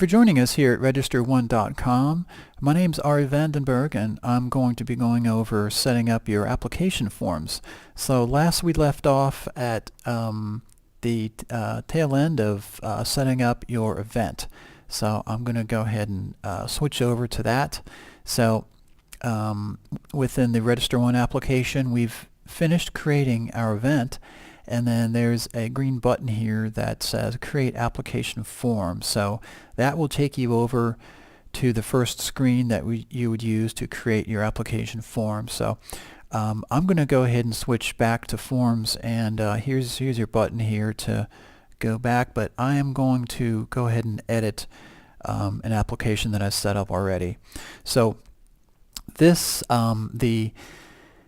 For joining us here at RegisterONE.com. My name's Ari Vandenberg, and I'm going to be going over setting up your application forms. So last we left off at the tail end of setting up your event. So I'm going to go ahead and switch over to that. So within the RegisterONE application, we've finished creating our event, and then there's a green button here that says Create Application Form. So that will take you over to the first screen that you would use to create your application form. So I'm going to go ahead and switch back to forms, and here's your button here to go back, but I am going to go ahead and edit an application that I set up already. So this the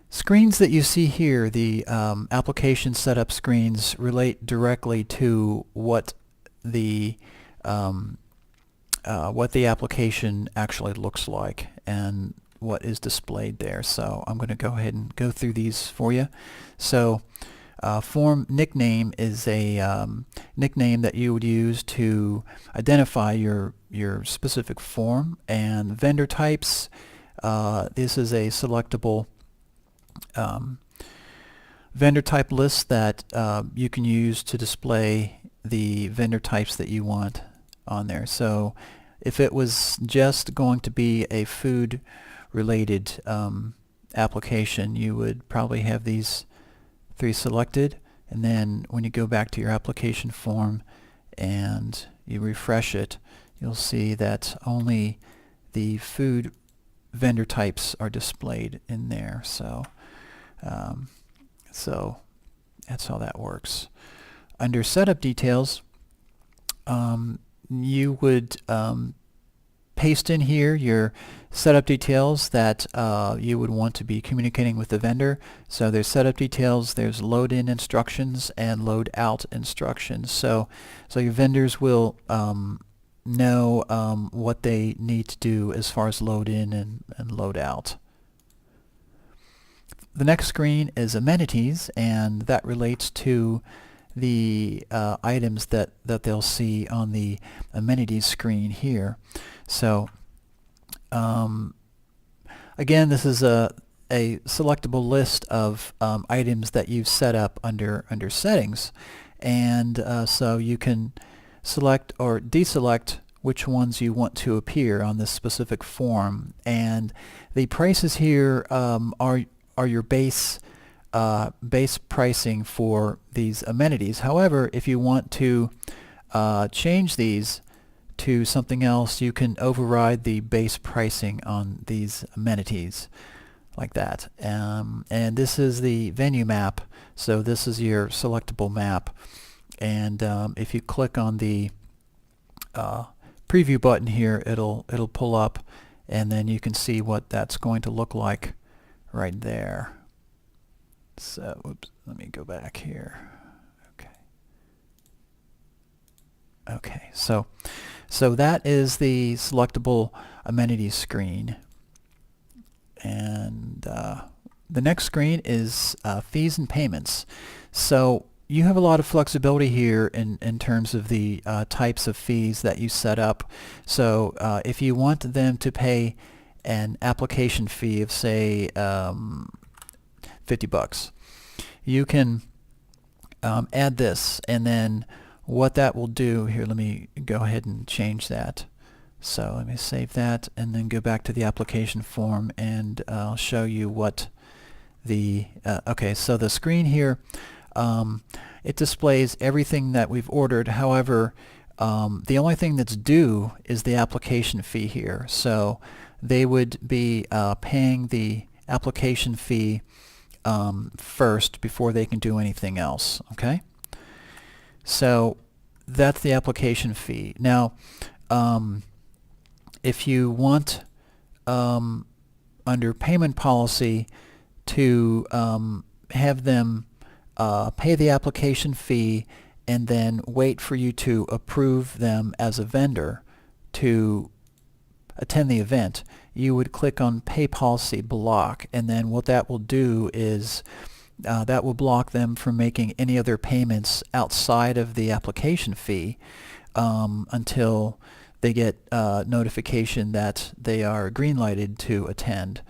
screens that you see here, the application setup screens, relate directly to what the application actually looks like and what is displayed there. So I'm going to go ahead and go through these for you. So form nickname is a nickname that you would use to identify your specific form, and vendor types. This is a selectable vendor type list that you can use to display the vendor types that you want on there. So if it was just going to be a food related application, you would probably have these three selected, and then when you go back to your application form and you refresh it, you'll see that only the food vendor types are displayed in there. So so that's how that works. Under setup details, you would paste in here your setup details that you would want to be communicating with the vendor. So there's setup details, there's load in instructions and load out instructions. So your vendors will know what they need to do as far as load in and load out. The next screen is amenities, and that relates to the items that they'll see on the amenities screen here. So again, this is a selectable list of items that you've set up under settings, and so you can select or deselect which ones you want to appear on this specific form. And the prices here are your base pricing for these amenities. However, if you want to change these to something else, you can override the base pricing on these amenities like that. And this is the venue map, so this is your selectable map. And if you click on the preview button here, it'll pull up, and then you can see what that's going to look like right there. So, oops, let me go back here. Okay, so that is the selectable amenities screen. And the next screen is fees and payments. So you have a lot of flexibility here in terms of the types of fees that you set up. So if you want them to pay an application fee of, say, $50, you can add this, and then what that will do here, let me go ahead and change that. So let me save that and then go back to the application form, and I'll show you what the okay, so the screen here, it displays everything that we've ordered. However, the only thing that's due is the application fee here. So they would be paying the application fee first before they can do anything else. Okay, so that's the application fee. Now if you want under payment policy to have them pay the application fee and then wait for you to approve them as a vendor to attend the event, you would click on Pay Policy Block, and then what that will do is that will block them from making any other payments outside of the application fee until they get notification that they are green lighted to attend.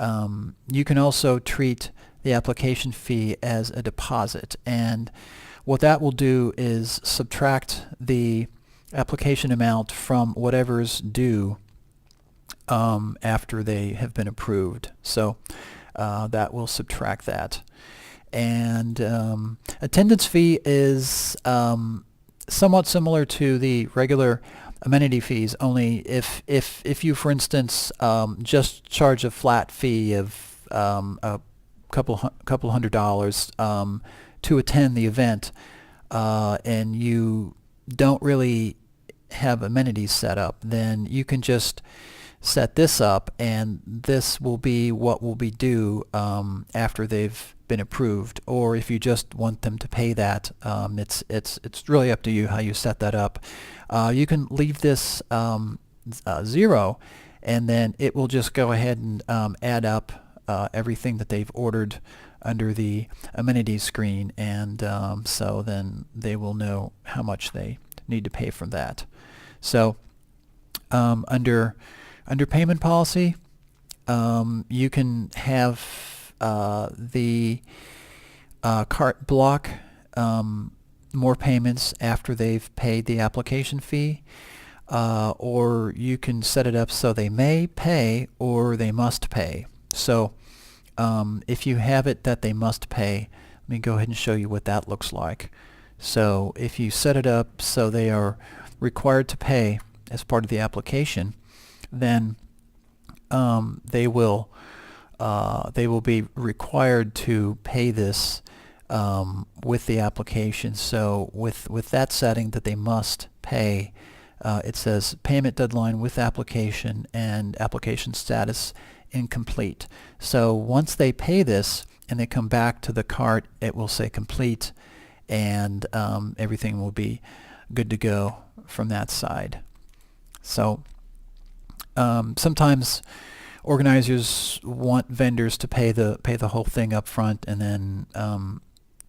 You can also treat the application fee as a deposit, and what that will do is subtract the application amount from whatever's due after they have been approved. So that will subtract that. And attendance fee is somewhat similar to the regular amenity fees, only if you, for instance, just charge a flat fee of a couple $100 to attend the event, and you don't really have amenities set up, then you can just set this up, and this will be what will be due after they've been approved. Or if you just want them to pay that, it's really up to you how you set that up. You can leave this 0, and then it will just go ahead and add up everything that they've ordered under the amenities screen, and so then they will know how much they need to pay from that. So under payment policy, you can have the cart block more payments after they've paid the application fee, or you can set it up so they may pay or they must pay. So if you have it that they must pay, let me go ahead and show you what that looks like. So if you set it up so they are required to pay as part of the application, then they will be required to pay this with the application. So with that setting that they must pay, it says payment deadline with application and application status incomplete. So once they pay this and they come back to the cart, it will say complete, and everything will be good to go from that side. So sometimes organizers want vendors to pay the whole thing up front and then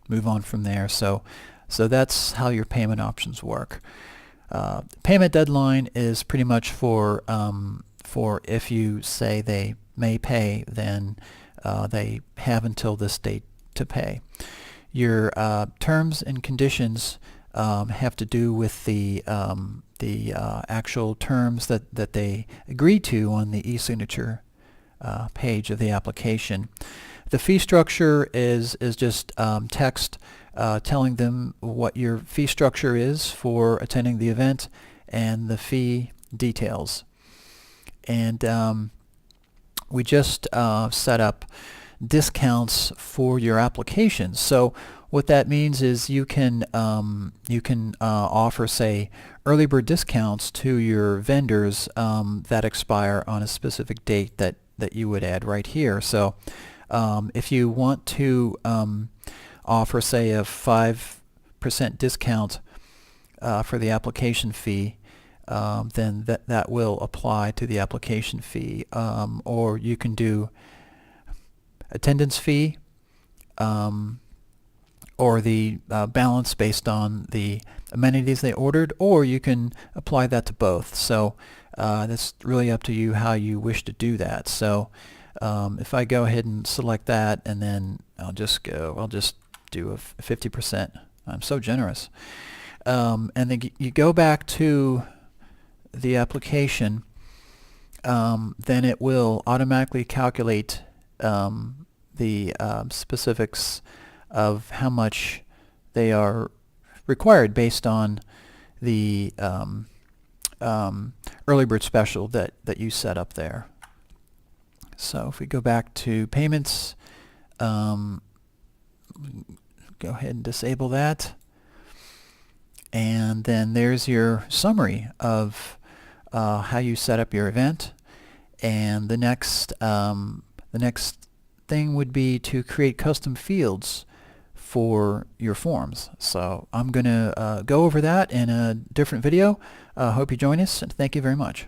move on from there. So that's how your payment options work. Payment deadline is pretty much for if you say they may pay, then they have until this date to pay. Your terms and conditions have to do with the actual terms that they agree to on the e-signature page of the application. The fee structure is just text telling them what your fee structure is for attending the event and the fee details. And we just set up discounts for your applications. So what that means is you can offer, say, early bird discounts to your vendors that expire on a specific date that you would add right here. So if you want to offer, say, a 5% discount for the application fee, then that will apply to the application fee. Or you can do attendance fee, or the balance based on the amenities they ordered, or you can apply that to both. So that's really up to you how you wish to do that. So if I go ahead and select that, and then I'll just do a 50%. I'm so generous. And then you go back to the application, then it will automatically calculate the specifics of how much they are required based on the early bird special that you set up there. So if we go back to payments, go ahead and disable that, and then there's your summary of how you set up your event. And the next thing would be to create custom fields for your forms. So I'm going to go over that in a different video. Hope you join us, and thank you very much.